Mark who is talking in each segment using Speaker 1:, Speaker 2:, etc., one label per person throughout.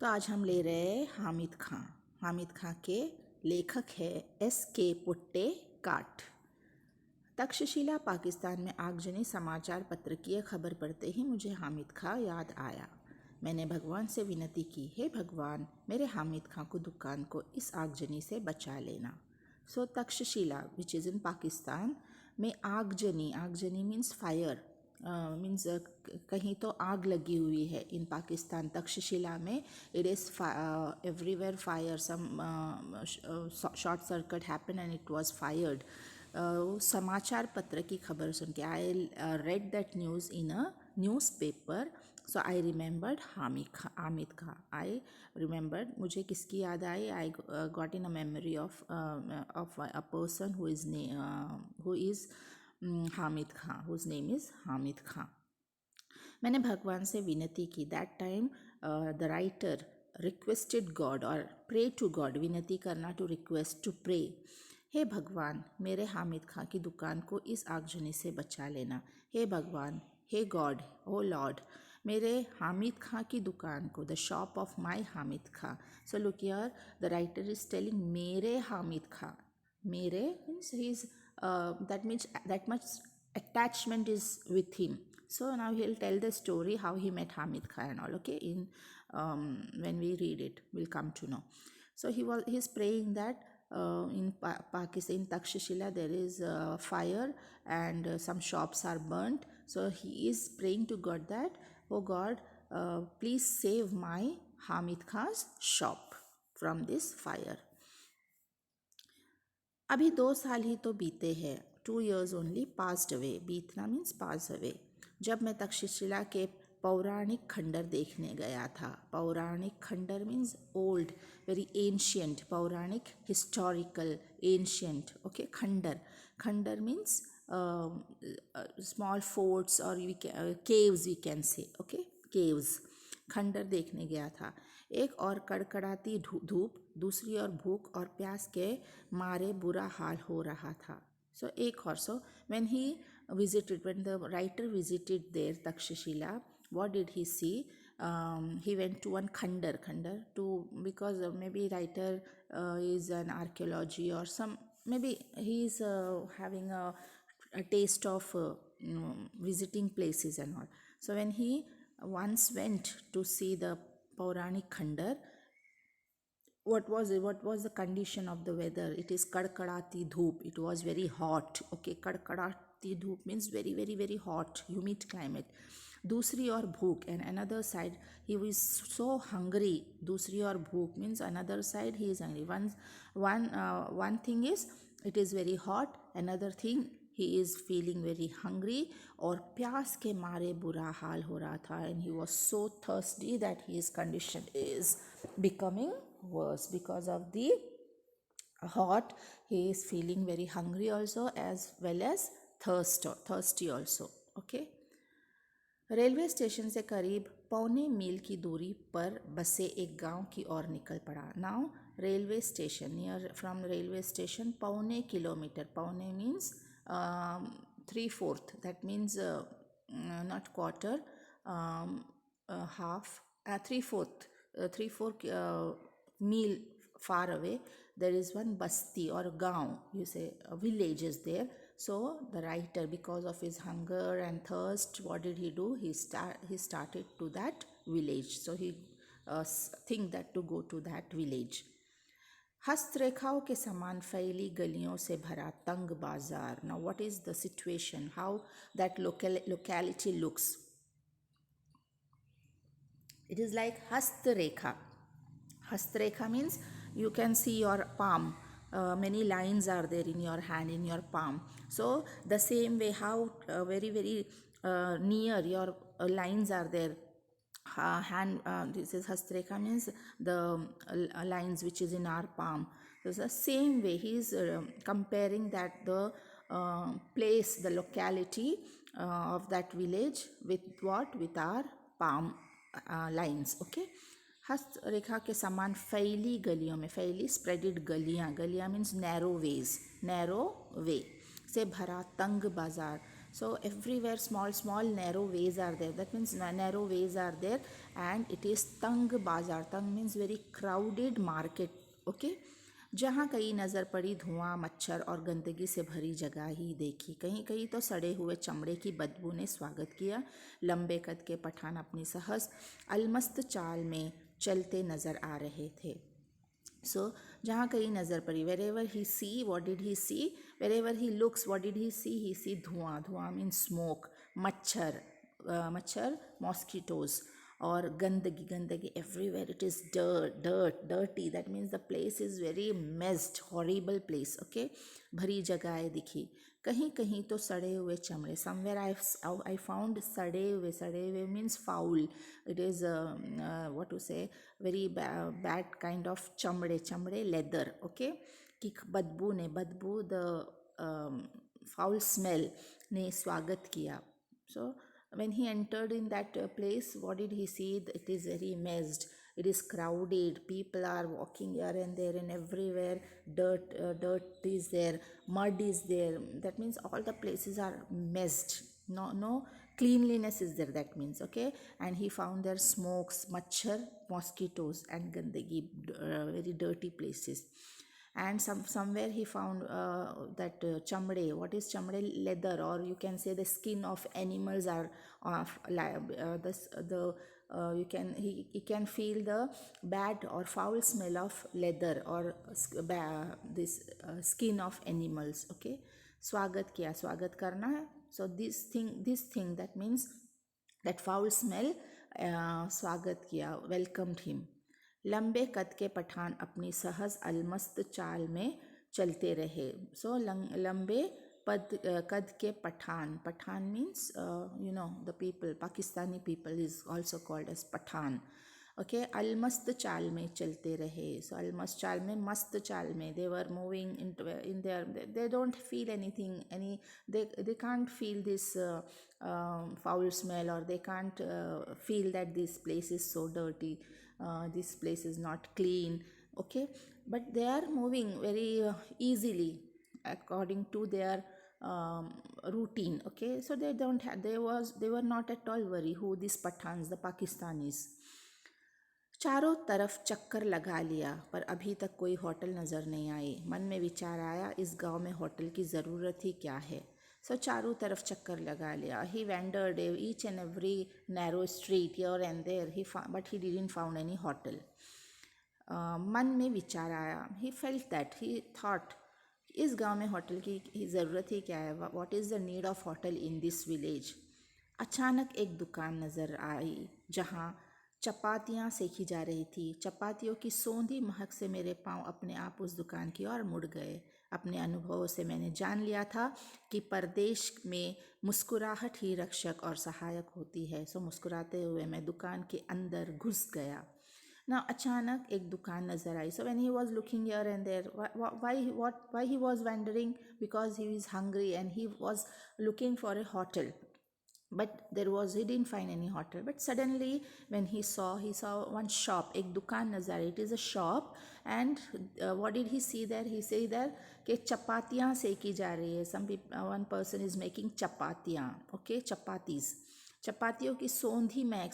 Speaker 1: तो आज हम ले रहे हैं हामिद खां। हामिद खां के लेखक है S.K. पोट्टेकाट। तक्षशिला पाकिस्तान में आगजनी समाचार पत्र की यह खबर पढ़ते ही मुझे हामिद खां याद आया। मैंने भगवान से विनती की, हे भगवान, मेरे हामिद खां को दुकान को इस आगजनी से बचा लेना। So Takshashila which is in Pakistan में आगजनी मीन्स फायर, मीन्स कहीं तो आग लगी हुई है इन पाकिस्तान। तक्षशिला में it is everywhere fire, some short circuit happen and it was fired. समाचार पत्र की खबर सुन के I read that news in a newspaper, so I remembered Hamid Khan. I remembered, मुझे किसकी याद आई? I got in a memory of a person who is Hamid Khan, whose name is Hamid Khan. मैंने भगवान से विनती की। That time the writer requested God और प्रे टू गॉड, विनती करना टू रिक्वेस्ट, टू प्रे। हे भगवान, मेरे हामिद खां की दुकान को इस आगजनी से बचा लेना। हे भगवान, हे गॉड, ओ लॉर्ड, मेरे हामिद खां की दुकान को, the shop of my Hamid Khan. So look here, the writer is telling मेरे हामिद खां। मेरे means he is that means that much attachment is with him. So now he'll tell the story how he met Hamid Khan and all. Okay, in when we read it, we'll come to know. So he's praying that in Pakistan, in Takshashila, there is fire and some shops are burnt. So he is praying to God that, oh God, please save my Hamid Khan's shop from this fire. अभी 2 साल ही तो बीते हैं, 2 years only passed away. बीतना means pass away. जब मैं तक्षशिला के पौराणिक खंडर देखने गया था। पौराणिक खंडर मीन्स ओल्ड, वेरी एंशियंट, पौराणिक हिस्टोरिकल, एंशियंट। ओके, खंडर मीन्स स्मॉल फोर्ट्स और caves we can say. Okay, caves. खंडर देखने गया था। एक और कड़कड़ाती धूप, दूसरी ओर भूख और प्यास के मारे बुरा हाल हो रहा था। सो एक और, सो when the writer visited there Takshashila, what did he see? He went to one khandar to, because maybe writer is an archaeology or some, maybe he is having a taste of visiting places and all. So when he once went to see the Pauranik Khandar, what was the condition of the weather? It is kadkadati dhoop. It was very hot. Okay, kadkadati dhoop means very very very hot, humid climate. Dusri or bhook, and another side he was so hungry. Dusri or bhook means another side he is hungry. One thing is it is very hot. Another thing, he is feeling very hungry, और प्यास के मारे बुरा हाल हो रहा था, and he was so thirsty that his condition is becoming worse because of the hot. He is feeling very hungry also, as well as thirsty also. Okay. Railway station से करीब 1.25 मील की दूरी पर बसे एक गांव की ओर निकल पड़ा। Now railway station, near from railway station 1.25 kilometre. 1.25 means 3/4, that means not quarter, half, 3/4 mile far away there is one basti or gaon, you say, a village is there. So the writer, because of his hunger and thirst, what did he do? He started to that village. So he think that to go to that village. हस्तरेखाओं के समान फैली गलियों से भरा तंग बाजार. Now what is the situation? How that locality looks? It is like hastrekha. Hastrekha means you can see your palm. Many lines are there in your hand, in your palm. So the same way, how very very near your lines are there. This is hastrekha means the lines which is in our palm. So the same way he is comparing that the place, the locality of that village with what? With our palm lines. Okay. हस्त रेखा के समान फैली गलियों में, फैली spreaded गलियाँ, गलियाँ means narrow ways, narrow way से भरा तंग बाजार. So everywhere small narrow ways are there. That means narrow ways are there, and it is Tang Bazaar. Tang means very crowded market. Okay. जहाँ कहीं नज़र पड़ी धुआं, मच्छर और गंदगी से भरी जगह ही देखी। कहीं कहीं तो सड़े हुए चमड़े की बदबू ने स्वागत किया। लंबे कद के पठान अपनी सहज अलमस्त चाल में चलते नज़र आ रहे थे। सो जहाँ कहीं नज़र पड़ी, where ever he see, what did he see, where ever he looks, what did he see धुआं, धुआं मीन स्मोक, मच्छर, मच्छर मॉस्किटोज, और गंदगी, गंदगी everywhere, it is dirty, that means the place is very messed, horrible place, okay. भरी जगहें दिखी, कहीं कहीं तो सड़े हुए चमड़े, समवेयर आई फाउंड सड़े हुए means foul, it is what to say, very bad kind of चमड़े लेदर, ओके, कि बदबू द फाउल स्मेल ने स्वागत किया। सो when he entered in that place, what did he see? It is very messed, it is crowded, people are walking here and there and everywhere, dirt is there, mud is there, that means all the places are messed, no cleanliness is there, that means, okay. And he found there smokes, machhar, mosquitoes and gandagi, very dirty places. And somewhere he found that chamde. What is chamde? Leather, or you can say the skin of animals are he can feel the bad or foul smell of leather or this skin of animals, okay. स्वागत किया, स्वागत करना है, so this thing that means that foul smell, स्वागत किया, welcomed him. लंबे कद के पठान अपनी सहज अलमस्त चाल में चलते रहे। सो लंबे कद के Pathan means the people, Pakistani people is also called as Pathan, okay. अलमस्त चाल में चलते रहे, सो अलमस्त चाल में, मस्त चाल में, they were moving in there, they don't feel anything, they can't feel this foul smell, or they can't feel that this place is so dirty, this place is not clean, okay. But they are moving very easily according to their routine, okay. So they don't have, they were not at all worried who these Pathans, the Pakistanis. चारों तरफ चक्कर लगा लिया पर अभी तक कोई hotel नज़र नहीं आई। मन में विचार आया, इस गांव में होटल की ज़रूरत ही क्या है। सो चारों तरफ चक्कर लगा लिया। He wandered each and every narrow street here and there, but he didn't found any hotel. मन में विचार आया, he felt that, he thought, इस गांव में होटल की ज़रूरत ही क्या है, what is the need of hotel in this village. अचानक एक दुकान नज़र आई जहाँ चपातियाँ सेकी जा रही थी। चपातियों की सौंधी महक से मेरे पाँव अपने आप उस दुकान की ओर मुड़ गए। अपने अनुभवों से मैंने जान लिया था कि परदेश में मुस्कुराहट ही रक्षक और सहायक होती है। सो मुस्कुराते हुए मैं दुकान के अंदर घुस गया ना। अचानक एक दुकान नज़र आई। So when he was looking here and there, why he was wandering, because he is hungry and he was looking for a hotel, but he didn't find any hotel. But suddenly when he saw one shop, एक दुकान नजर आई, it is a shop, and what did he see there? He see there कि चपातियाँ सेकी जा रही है, one person is making चपातियाँ, okay, चपातियों की सौंधी महक,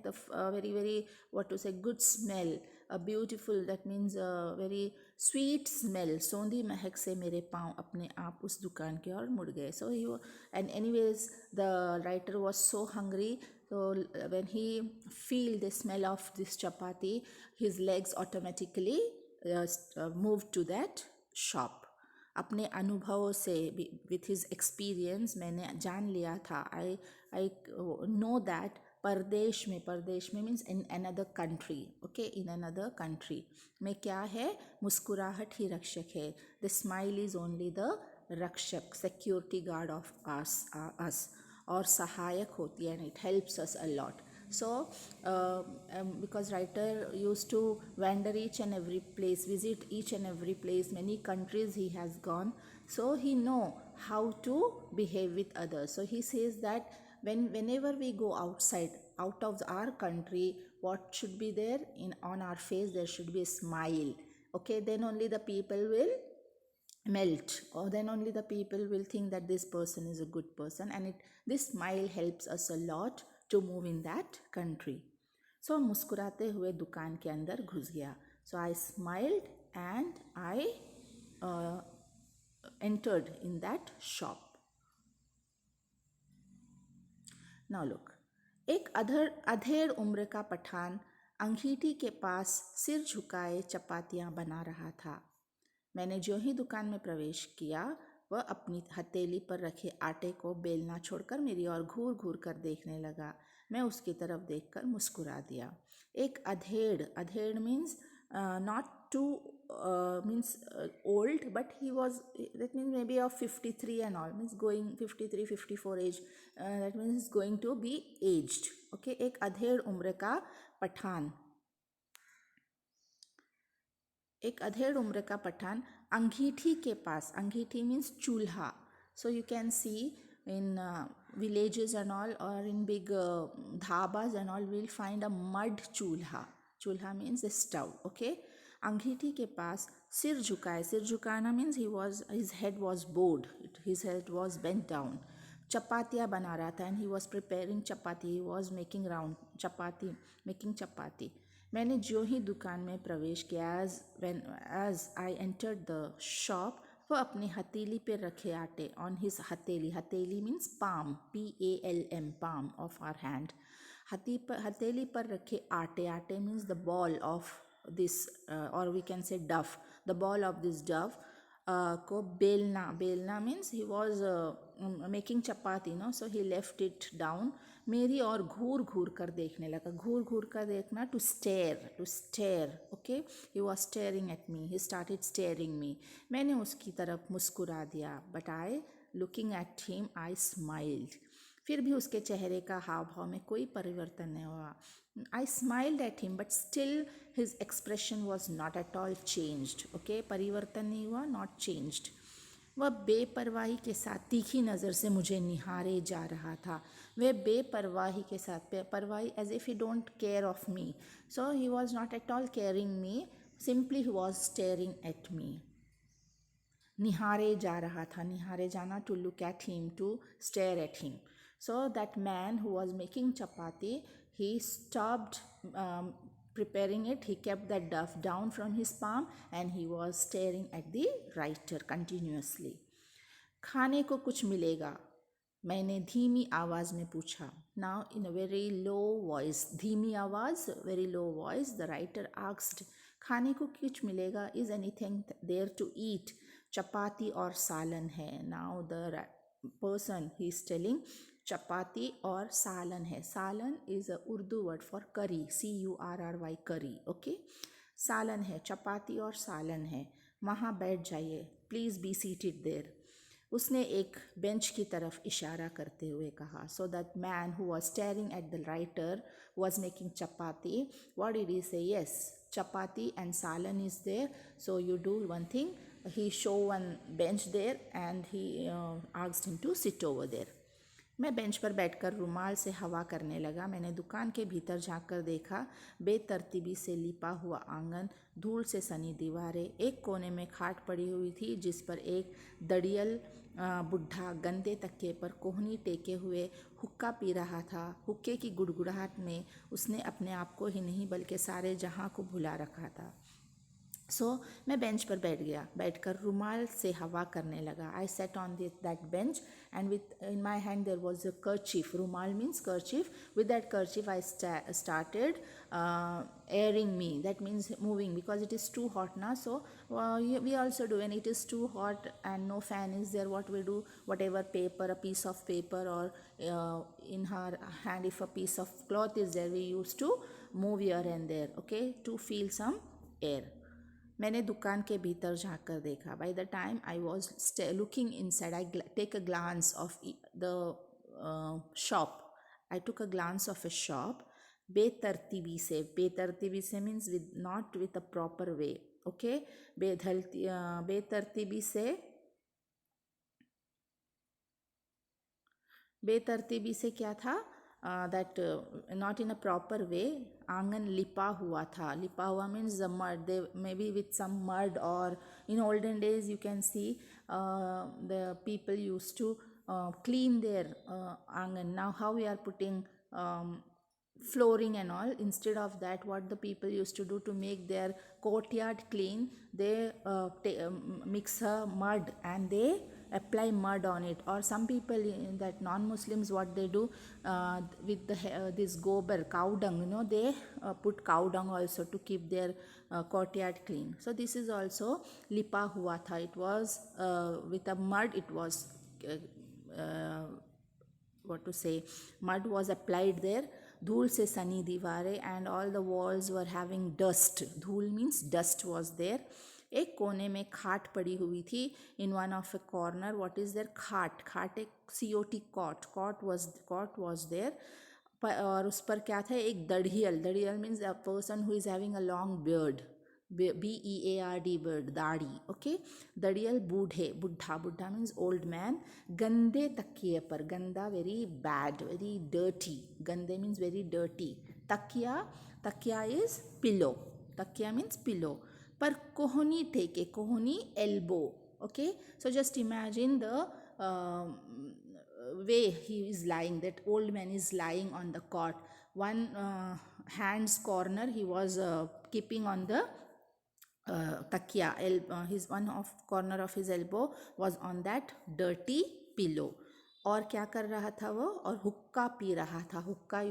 Speaker 1: the very very what to say, good smell, a beautiful, that means a very sweet smell, सौंधी महक से मेरे पाँव अपने आप उस दुकान की ओर मुड़ गए. So and anyways the writer was so hungry, so when he feel the smell of this chapati, his legs automatically moved to that shop. अपने अनुभवों से, with his experience, मैंने जान लिया था, I know that परदेश में means in another country, okay, in another country में क्या है, मुस्कुराहट ही रक्षक है. The smile is only the रक्षक, security guard of us, और सहायक होती है, and it helps us a lot. So because writer used to wander each and every place, visit each and every place, many countries he has gone, so he know how to behave with others. So he says that whenever we go outside, out of our country, what should be there on our face? There should be a smile, okay, then only the people will melt, or then only the people will think that this person is a good person, and this smile helps us a lot to move in that country. So मुस्कुराते हुए दुकान के अंदर घुस गया. So I smiled and I entered in that shop. Now look, एक अधेड़ उम्र का पठान अंगीठी के पास सिर झुकाए चपातियाँ बना रहा था. मैंने जो ही दुकान में प्रवेश किया, वह अपनी हथेली पर रखे आटे को बेलना छोड़कर मेरी ओर घूर घूर कर देखने लगा. मैं उसकी तरफ देखकर मुस्कुरा दिया. एक अधेड़ means not too means old, but he was, that means maybe of 53 and all, means going 53 54 age, that means he's going to be aged. Okay, एक अधेड़ उम्र का पठान, एक अधेड़ उम्र का पठान अंगीठी के पास, अंगीठी मीन्स चूल्हा. So you can see in villages and all, or in big dhabas and all, we'll find a mud chulha. Chulha means a stove. Okay, अंगीठी के पास सिर झुकाए, सिर झुकाना means his head was bowed, his head was bent down. चपातियाँ बना रहा था, and he was preparing chapati, he was making round chapati, making chapati. मैंने जो ही दुकान में प्रवेश किया, as I entered the shop, वह अपनी हथेली पर रखे आटे, on his हथेली, हथेली means palm, palm, palm of our hand, हथेली पर रखे आटे, आटे means the ball of this, or we can say duff, the ball of this duff को बेलना means he was making chapati, no, so he left it down. मेरी और घूर घूर कर देखने लगा. घूर घूर कर देखना, to stare. Okay, he was staring at me, he started staring me. मैंने उसकी तरफ मुस्कुरा दिया, but I, looking at him, I smiled. फिर भी उसके चेहरे का हाव भाव में कोई परिवर्तन नहीं हुआ. I smiled at him, but still his expression was not at all changed. Okay, परिवर्तन नहीं हुआ, not changed. वह बेपरवाही के साथ तीखी नज़र से मुझे निहारे जा रहा था. वह बेपरवाही के साथ, परवाही as if he don't care of me. So he was not at all caring me, simply he was staring at me. निहारे जा रहा था, निहारे जाना, to look at him, to stare at him. So that man who was making chapati, he stopped preparing it, he kept that duff down from his palm, and he was staring at the writer continuously. खाने को कुछ मिलेगा? मैंने धीमी आवाज़ में पूछा. Now in a very low voice, धीमी आवाज़, very low voice, the writer asked, खाने को कुछ मिलेगा? Is anything there to eat? चपाती और सालन है. Now the person, he is telling चपाती और सालन है. सालन is a Urdu word for curry, curry, curry. Okay, सालन है, चपाती और सालन है. वहाँ बैठ जाइए, प्लीज़ बी सीटेड देयर. उसने एक बेंच की तरफ इशारा करते हुए कहा. So that man who was staring at the writer was making chapati. What did he say? Yes, chapati and salan is there, so you do one thing. He show one bench there and he asked him to sit over there. मैं bench पर बैठकर रुमाल से हवा करने लगा. मैंने दुकान के भीतर झांककर देखा. बेतरतीबी से लिपा हुआ आंगन, धूल से सनी दीवारें, एक कोने में खाट पड़ी हुई थी जिस पर एक दड़ियल बुढ़ा गंदे तकिए पर कोहनी टेके हुए हुक्का पी रहा था. हुक्के की गुड़गुड़ाहट में उसने अपने आप को ही नहीं बल्कि सारे जहां को भुला रखा था. सो मैं बेंच पर बैठ गया, बैठकर रुमाल से हवा करने लगा. I sat on that bench and with in my hand there was a kerchief. रुमाल means kerchief. With that kerchief I started airing me, that means moving, because it is too hot now. So we also do, when it is too hot and no fan is there, what we do, whatever paper, a piece of paper, or in her hand if a piece of cloth is there, we used to move here and there, okay, to feel some air. मैंने दुकान के भीतर झाँक कर देखा. By the time I was looking inside, I take a glance of the shop. I took a glance of a shop. बेतरतीबी से means with not with a proper way. Okay, बेतरतीबी से क्या था? That not in a proper way. आंगन लिपा हुआ था. लिपा हुआ means the mud, they maybe with some mud, or in olden days you can see the people used to clean their angan. Now how we are putting flooring and all, instead of that, what the people used to do to make their courtyard clean, they mix a mud and they apply mud on it. Or some people that non-Muslims, what they do with the this gobar, cow dung, they put cow dung also to keep their courtyard clean. So this is also lipa hua tha. It was with a mud, it was what to say, mud was applied there. धूल से सनी दीवारें, and all the walls were having dust. धूल means dust was there. एक कोने में खाट पड़ी हुई थी. In one of a corner, what is there? खाट. खाट एक COT, cot was there. और उस पर क्या था? एक दढ़ियल. दढ़ियल means a person who is having a long beard. BEARD, bird, दाढ़ी. ओके. दड़ियल बूढ़े, बुढ़ा. बुढ़ा मीन्स ओल्ड मैन. गंदे तकिए पर. गंदा वेरी बैड, वेरी डर्टी. गंदे मीन्स वेरी डर्टी. तकिया, तकिया इज पिलो. तकिया मीन्स पिलो. पर कोहनी टेके. कोहनी elbow. Okay. So just imagine the way he is lying, that old man is lying on the cot. One hand's corner he was keeping on the takia. His one of corner of his elbow was on that dirty pillow. और क्या कर रहा था वो? और हुक्का P रहा था. हुक्का,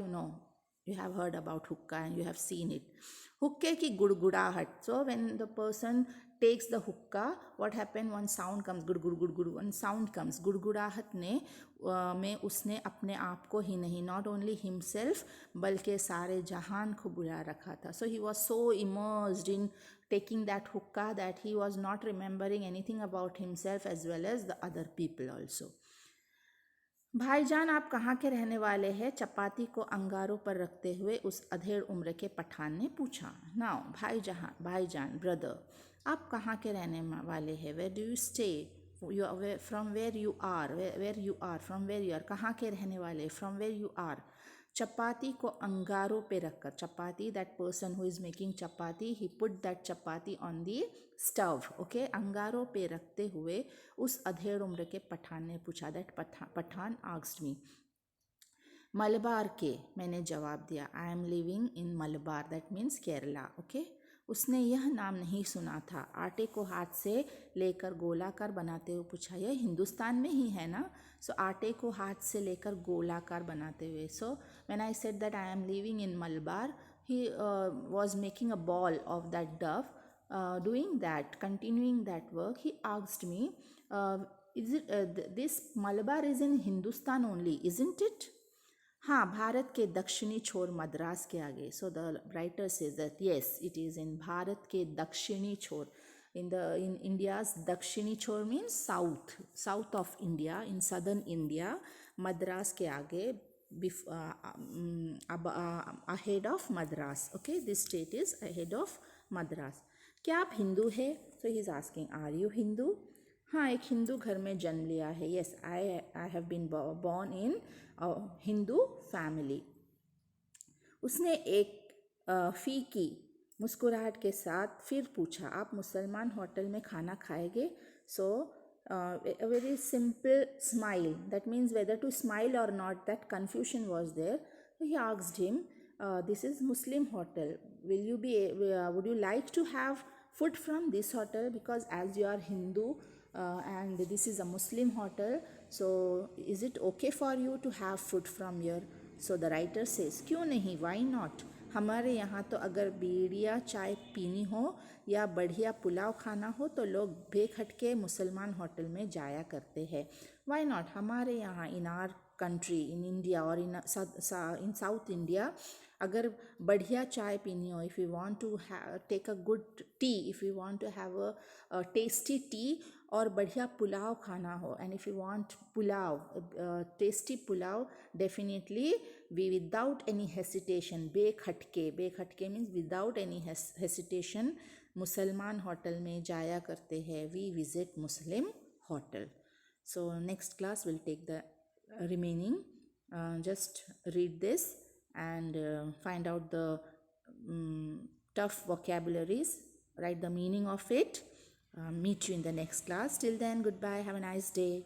Speaker 1: you have heard about hookah and you have seen it. हुक्के की गुड़गुड़ाहट. So when the person takes the hookah, what happened? One sound comes, गुड़ गुड़ गुड़ गुड़. One sound comes. गुड़गुड़ाहट ने में उसने अपने आप को ही नहीं, not only himself, बल्कि सारे जहान को बुला रखा था. So he was so immersed in taking that hookah that he was not remembering anything about himself as well as the other people also. भाईजान, आप कहाँ के रहने वाले हैं? चपाती को अंगारों पर रखते हुए उस अधेड़ उम्र के पठान ने पूछा. नाउ भाईजान, ब्रदर, आप कहाँ के रहने वाले हैं? Where do you stay? From where you are. Where you are, from where you are. कहाँ के रहने वाले? From where you are. चपाती को अंगारों पे रखकर. Chapati, that person who is making chapati, he put that chapati on the stove. Okay. अंगारों पे रखते हुए उस अधेड़ उम्र के पठान ने पूछा. That Pathan asked me. Malabar के. मैंने जवाब दिया. I am living in Malabar, that means Kerala. Okay. उसने यह नाम नहीं सुना था. आटे को हाथ से लेकर गोलाकार बनाते हुए पूछा. यह हिंदुस्तान में ही है ना? सो आटे को हाथ से लेकर गोलाकार बनाते हुए. So when I said that I am living in Malabar, he was making a ball of that Dove. Doing that, continuing that work, he asked me, is it this Malabar is in Hindustan only, isn't it? हाँ, भारत के दक्षिणी छोर मद्रास के आगे. So the writer says that yes, it is in Bharat के दक्षिणी छोर. in India's दक्षिणी छोर means south of India, in southern India. Madras के आगे, ahead of Madras. Okay, this state is ahead of Madras. क्या आप हिंदू है? So he is asking, are you Hindu? हाँ, एक हिंदू घर में जन्म लिया है. Yes, I have been born in a Hindu family. उसने एक फीकी मुस्कुराहट के साथ फिर पूछा. आप मुसलमान होटल में खाना खाएंगे? So a very simple smile, that means whether to smile or not, that confusion was there. So he asked him, this is Muslim hotel, would you like to have food from this hotel? Because as you are Hindu and this is a Muslim hotel, so is it okay for you to have food from here? So the writer says, क्यों नहीं, why not? हमारे यहाँ तो अगर बीड़िया चाय पीनी हो या बढ़िया पुलाव खाना हो तो लोग बेखटके मुसलमान होटल में जाया करते हैं. Why not? हमारे यहाँ, in our country, in India or in South India, अगर बढ़िया चाय पीनी हो, if you want to take a good tea, if you want to have a tasty tea, और बढ़िया पुलाव खाना हो, and if you want pulao, tasty pulao, definitely we without any hesitation, बेखटके means without any hesitation, मुसलमान होटल में जाया करते हैं. We visit Muslim hotel. So next class will take the remaining. Just read this and find out the tough vocabularies. Write the meaning of it. Meet you in the next class. Till then, goodbye. Have a nice day.